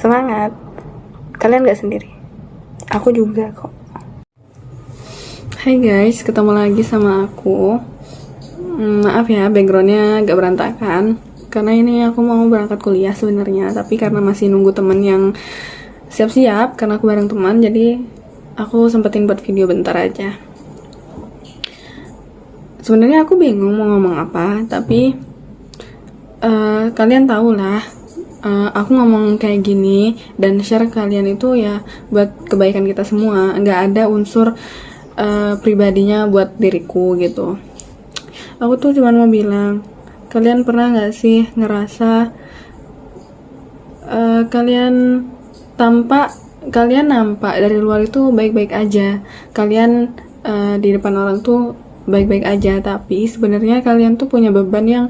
Semangat. Kalian gak sendiri. Aku juga kok. Hai guys, ketemu lagi sama aku. Maaf ya backgroundnya agak berantakan, karena ini aku mau berangkat kuliah sebenarnya, tapi karena masih nunggu temen yang siap-siap, karena aku bareng teman, jadi aku sempetin buat video bentar aja. Sebenarnya aku bingung mau ngomong apa, tapi kalian tahu lah, aku ngomong kayak gini dan share kalian itu ya buat kebaikan kita semua, nggak ada unsur pribadinya buat diriku gitu. Aku tuh cuma mau bilang, kalian pernah nggak sih ngerasa kalian nampak dari luar itu baik-baik aja, kalian di depan orang tuh baik-baik aja, tapi sebenarnya kalian tuh punya beban yang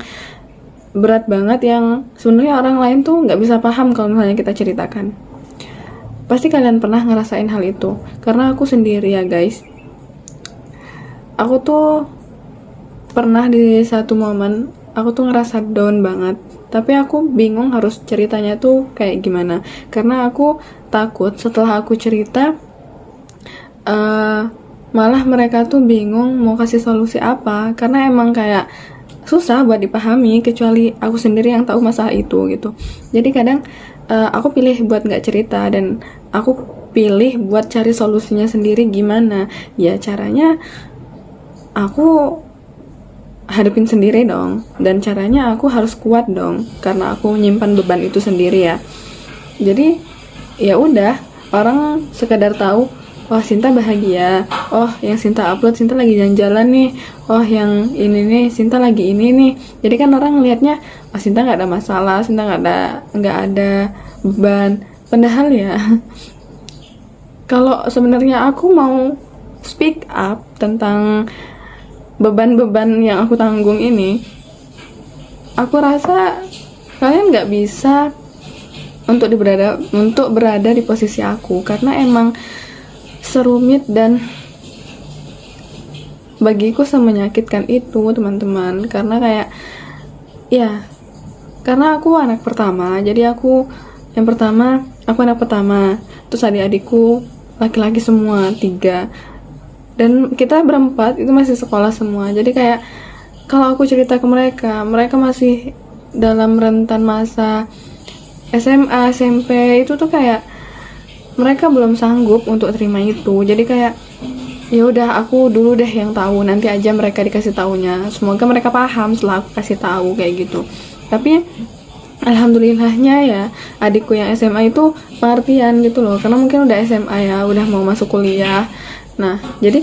berat banget, yang sebenarnya orang lain tuh nggak bisa paham kalau misalnya kita ceritakan. Pasti kalian pernah ngerasain hal itu, karena aku sendiri ya guys. Aku tuh pernah di satu momen aku tuh ngerasa down banget, tapi aku bingung harus ceritanya tuh kayak gimana, karena aku takut setelah aku cerita malah mereka tuh bingung mau kasih solusi apa, karena emang kayak susah buat dipahami kecuali aku sendiri yang tahu masalah itu gitu. Jadi kadang aku pilih buat nggak cerita, dan aku pilih buat cari solusinya sendiri. Gimana ya caranya, aku hadapin sendiri dong, dan caranya aku harus kuat dong, karena aku nyimpan beban itu sendiri ya. Jadi ya udah, orang sekadar tahu, oh Sinta bahagia, oh yang Sinta upload Sinta lagi jalan-jalan nih, oh yang ini nih Sinta lagi ini nih. Jadi kan orang ngelihatnya, oh Sinta nggak ada masalah, Sinta nggak ada beban. Padahal ya kalau sebenarnya aku mau speak up tentang beban-beban yang aku tanggung ini, aku rasa kalian nggak bisa untuk berada di posisi aku, karena emang serumit dan bagiku semenyakitkan itu teman-teman. Karena kayak ya, karena aku anak pertama, jadi aku anak pertama, terus adik-adikku laki-laki semua 3, dan kita berempat itu masih sekolah semua. Jadi kayak kalau aku cerita ke mereka, mereka masih dalam rentan masa SMA, SMP, itu tuh kayak mereka belum sanggup untuk terima itu. Jadi kayak ya udah, aku dulu deh yang tahu, nanti aja mereka dikasih taunya, semoga mereka paham setelah aku kasih tahu kayak gitu. Tapi alhamdulillahnya ya, adikku yang SMA itu pengertian gitu loh, karena mungkin udah SMA ya, udah mau masuk kuliah. Nah jadi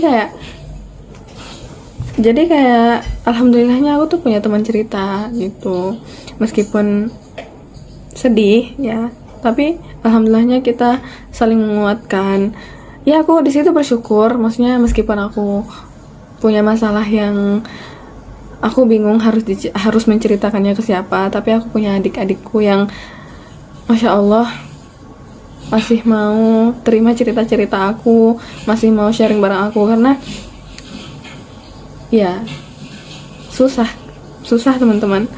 kayak alhamdulillahnya aku tuh punya teman cerita gitu, meskipun sedih ya, tapi alhamdulillahnya kita saling menguatkan. Ya aku di situ bersyukur, maksudnya meskipun aku punya masalah yang aku bingung harus menceritakannya ke siapa, tapi aku punya adik-adikku yang masya Allah masih mau terima cerita-cerita aku, masih mau sharing bareng aku. Karena ya susah teman-teman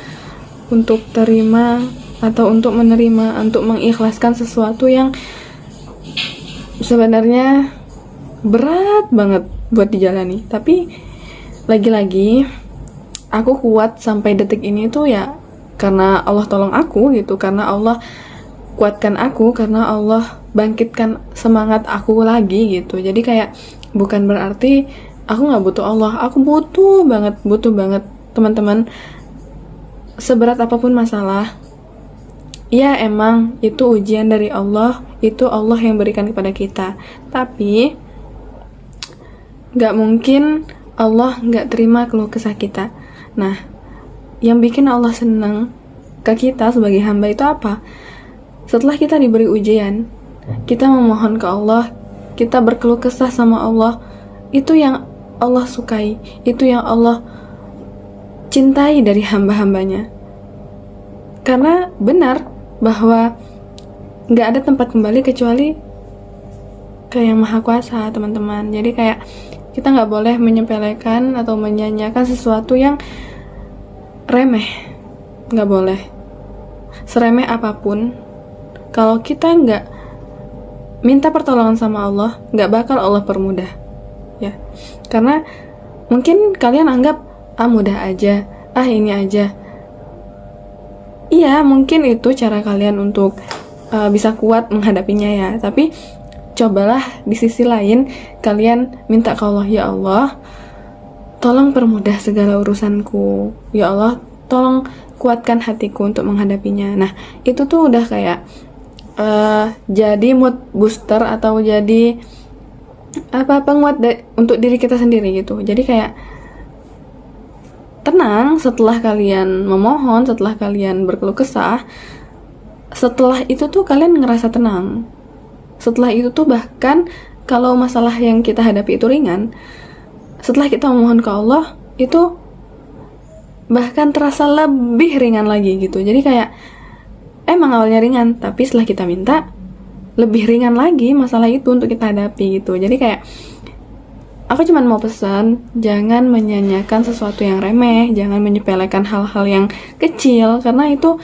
untuk terima atau untuk menerima, untuk mengikhlaskan sesuatu yang sebenarnya berat banget buat dijalani. Tapi lagi-lagi aku kuat sampai detik ini tuh ya karena Allah tolong aku gitu, karena Allah kuatkan aku, karena Allah bangkitkan semangat aku lagi gitu. Jadi kayak bukan berarti aku nggak butuh Allah, aku butuh banget teman-teman. Seberat apapun masalah, ya emang itu ujian dari Allah, itu Allah yang berikan kepada kita. Tapi gak mungkin Allah gak terima keluh kesah kita. Nah, yang bikin Allah senang ke kita sebagai hamba itu apa? Setelah kita diberi ujian, kita memohon ke Allah, kita berkeluh kesah sama Allah, itu yang Allah sukai, itu yang Allah cintai dari hamba-hambanya. Karena benar bahwa gak ada tempat kembali kecuali ke Yang Maha Kuasa teman-teman. Jadi kayak kita gak boleh menyepelekan atau menyanyiakan sesuatu yang remeh, gak boleh. Seremeh apapun kalau kita nggak minta pertolongan sama Allah, nggak bakal Allah permudah, ya. Karena mungkin kalian anggap mudah aja, ini aja. Iya, mungkin itu cara kalian untuk bisa kuat menghadapinya ya. Tapi cobalah di sisi lain kalian minta ke Allah, ya Allah, tolong permudah segala urusanku. Ya Allah, tolong kuatkan hatiku untuk menghadapinya. Nah, itu tuh udah kayak jadi mood booster atau jadi penguat untuk diri kita sendiri gitu. Jadi kayak tenang setelah kalian memohon, setelah kalian berkeluh kesah, setelah itu tuh kalian ngerasa tenang. Setelah itu tuh bahkan kalau masalah yang kita hadapi itu ringan, setelah kita memohon ke Allah, itu bahkan terasa lebih ringan lagi gitu. Jadi kayak emang awalnya ringan, tapi setelah kita minta, lebih ringan lagi masalah itu untuk kita hadapi gitu. Jadi kayak aku cuma mau pesan, jangan menyanyiakan sesuatu yang remeh, jangan menyepelekan hal-hal yang kecil, karena itu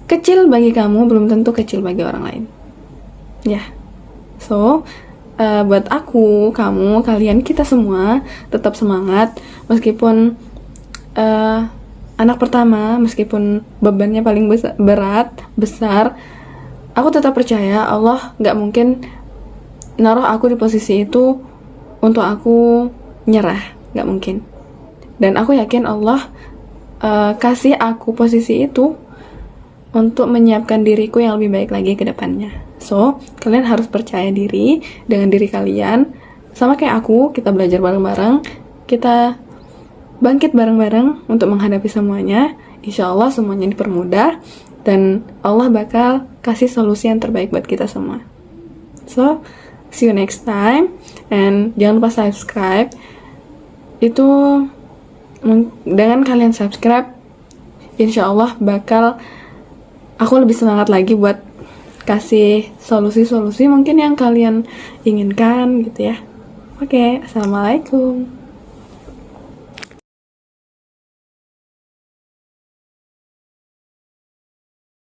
kecil bagi kamu belum tentu kecil bagi orang lain. Ya, so buat aku, kamu, kalian, kita semua tetap semangat meskipun anak pertama, meskipun bebannya paling besar, aku tetap percaya Allah gak mungkin naruh aku di posisi itu untuk aku nyerah, gak mungkin. Dan aku yakin Allah kasih aku posisi itu untuk menyiapkan diriku yang lebih baik lagi ke depannya. So, kalian harus percaya diri dengan diri kalian. Sama kayak aku, kita belajar bareng-bareng, kita bangkit bareng-bareng untuk menghadapi semuanya. Insya Allah semuanya dipermudah, dan Allah bakal kasih solusi yang terbaik buat kita semua. So, see you next time, and jangan lupa subscribe. Itu dengan kalian subscribe, insya Allah bakal aku lebih semangat lagi buat kasih solusi-solusi mungkin yang kalian inginkan gitu ya. Oke, assalamualaikum.